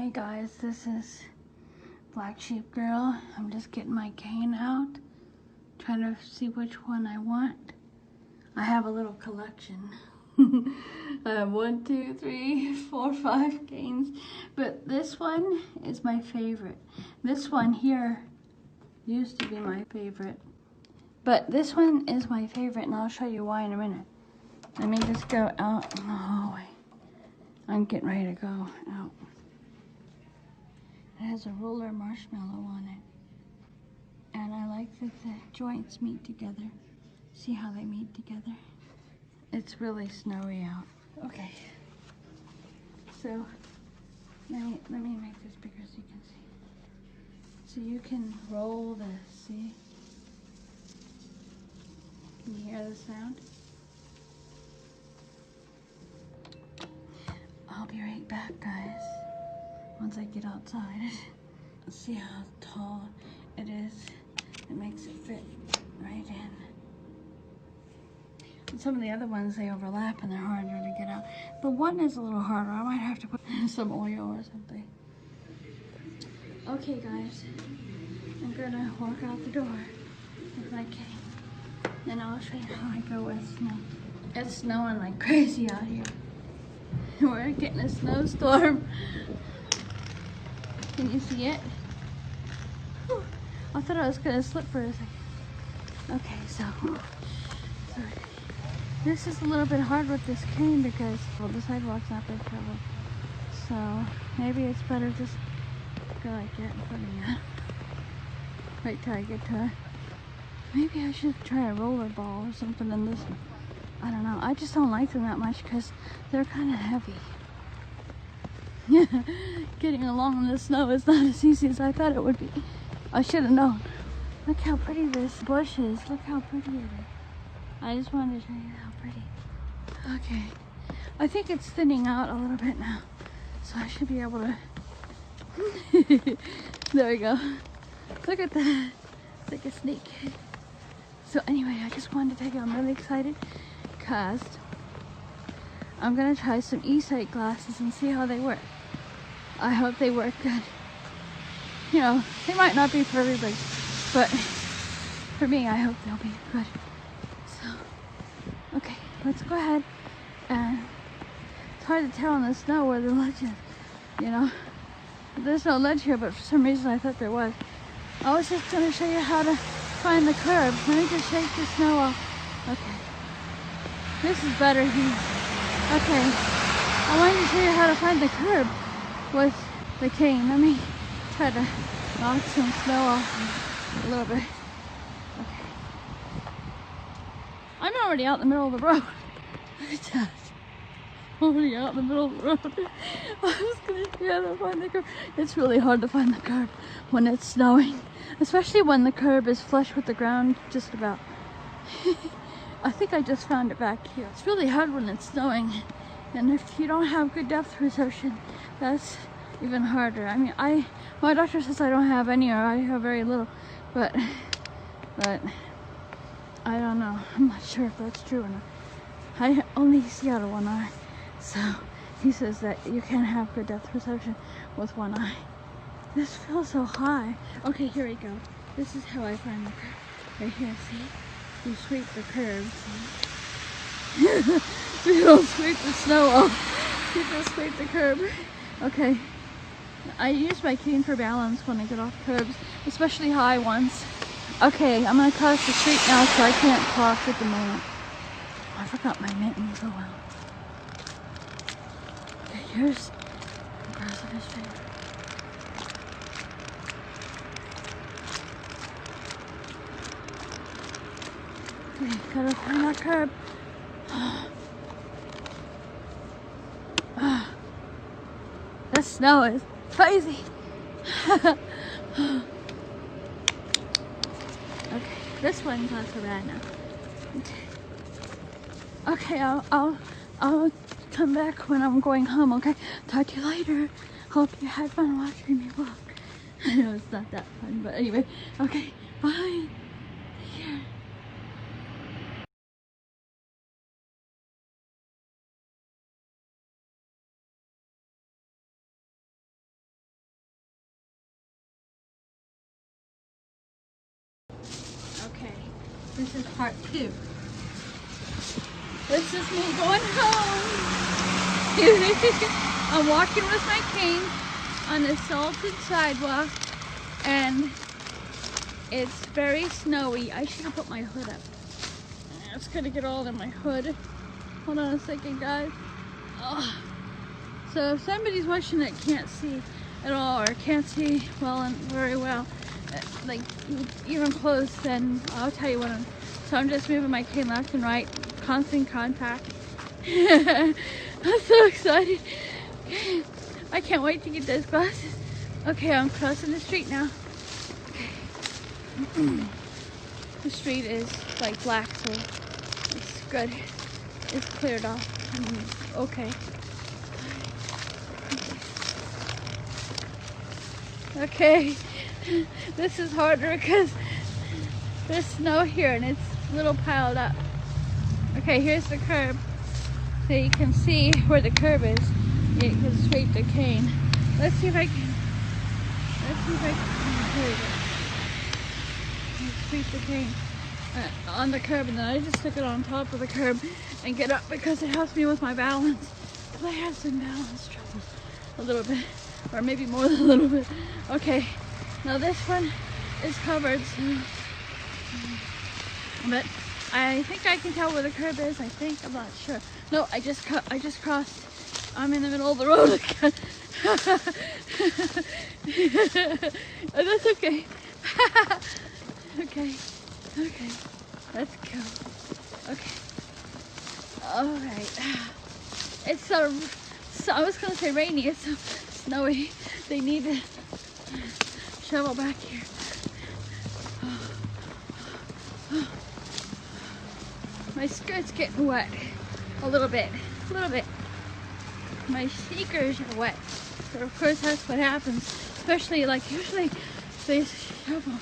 Hey guys, this is Black Sheep Girl. I'm just getting my cane out, trying to see which one I want. I have a little collection. I have 1, 2, 3, 4, 5 canes, but this one is my favorite. This one here used to be my favorite, but this one is my favorite, and I'll show you why in a minute. Let me just go out in the hallway. I'm getting ready to go out. It has a roller marshmallow on it. And I like that the joints meet together. See how they meet together? It's really snowy out. Okay. So, let me make this bigger so you can see. So you can roll this, see? Can you hear the sound? I'll be right back, guys. Once I get outside. See how tall it is? It makes it fit right in. And some of the other ones, they overlap and they're harder to get out. The one is a little harder. I might have to put some oil or something. Okay, guys. I'm gonna walk out the door with my cane. And I'll show you how I go with snow. It's snowing like crazy out here. We're getting a snowstorm. Can you see it? Whew. I thought I was gonna slip for a second. Okay, so this is a little bit hard with this cane because, well, the sidewalk's not big trouble. So maybe it's better just go like that in front of you. Wait till I get to it. Maybe I should try a roller ball or something in this one. I don't know. I just don't like them that much because they're kind of heavy. Getting along in the snow is not as easy as I thought it would be. I should have known. Look how pretty this bush is. Look how pretty it is. I just wanted to show you how pretty. Okay. I think it's thinning out a little bit now. So I should be able to... There we go. Look at that. It's like a snake. So anyway, I just wanted to tell you I'm really excited because I'm going to try some e-sight glasses and see how they work. I hope they work good. You know, they might not be for everybody, but for me, I hope they'll be good. So, okay, let's go ahead. And it's hard to tell in the snow where the ledge is, you know. There's no ledge here, but for some reason I thought there was. I was just going to show you how to find the curb. Let me just shake the snow off. Okay. This is better here. Okay. I wanted to show you how to find the curb with the cane. Let me try to knock some snow off a little bit. Okay. I'm already out in the middle of the road. Look at that. Already out in the middle of the road. I was gonna show you how to find the curb. It's really hard to find the curb when it's snowing, especially when the curb is flush with the ground just about. I think I just found it back here. It's really hard when it's snowing, and if you don't have good depth perception, that's even harder. I mean, my doctor says I don't have any, or I have very little, but I don't know. I'm not sure if that's true or not. I only see out of one eye, so he says that you can't have good depth perception with one eye. This feels so high. Okay, here we go. This is how I find the curb. Right here, see? You sweep the curb, see? You don't sweep the snow off. You just sweep the curb. Okay. I use my cane for balance when I get off curbs, especially high ones. Okay, I'm gonna cross the street now, so I can't talk at the moment. I forgot my mittens. Oh well. Okay, here's crossing the street. Okay, gotta find that curb. The snow is crazy. Okay, this one's not so bad now. Okay, I'll come back when I'm going home. Okay, talk to you later. Hope you had fun watching me walk. I know it's not that fun, but anyway. Okay, bye. Take care. This is part 2. This is me going home. I'm walking with my cane on the salted sidewalk, and it's very snowy. I should have put my hood up. It's gonna get all in my hood. Hold on a second, guys. Oh. So if somebody's watching that can't see at all, or can't see well and very well, like even close, then I'll tell you what so I'm just moving my cane left and right, constant contact. I'm so excited. I can't wait to get those glasses. Okay, I'm crossing the street now. Okay. The street is like black, so it's good. It's cleared off. Okay. Okay. This is harder because there's snow here and it's a little piled up. Okay, here's the curb. So you can see where the curb is. You can sweep the cane. Let's see if I can. Here we go. Sweep the cane on the curb, and then I just stick it on top of the curb and get up because it helps me with my balance. Because I have some balance trouble a little bit, or maybe more than a little bit. Okay, now this one is covered, so, but I think I can tell where the curb is. I think, I'm not sure. No, I just crossed. I'm in the middle of the road again. Oh, that's okay. Okay, let's go. Okay, all right. It's so I was gonna say rainy. It's so snowy. They need to shovel back here. My skirt's getting wet a little bit. My sneakers are wet. So of course that's what happens. Especially like usually they shovel.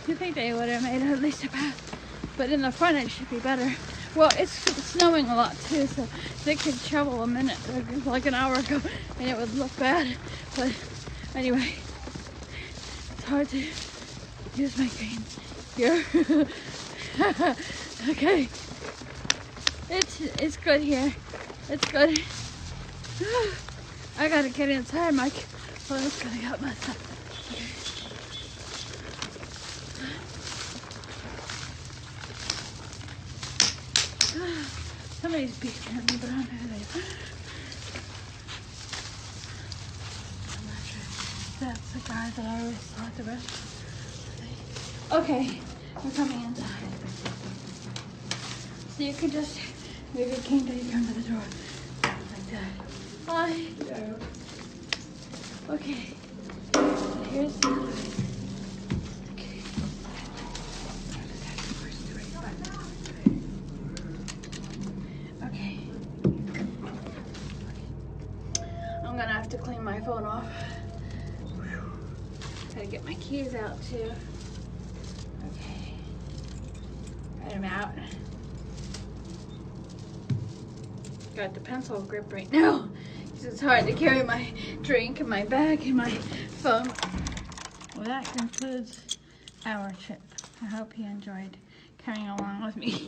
You think they would have made at least a path, but in the front it should be better. Well, it's snowing a lot too, so they could shovel a minute, like an hour ago, and it would look bad. But anyway, it's hard to use my cane here. Okay, it's good here. It's good. I gotta get inside. My phone's gonna get messed up. Somebody's beating at me, but I don't know who they are. I'm not sure. That's the guy that I always saw at the restaurant. Okay, we're coming inside. So you can just move your cane till you come to the door. Like that. Hi. Hello. Okay. So here's the to clean my phone off. Gotta get my keys out too. Okay. Got them out. Got the pencil grip right now because it's hard to carry my drink and my bag and my phone. Well, that concludes our trip. I hope you enjoyed carrying along with me.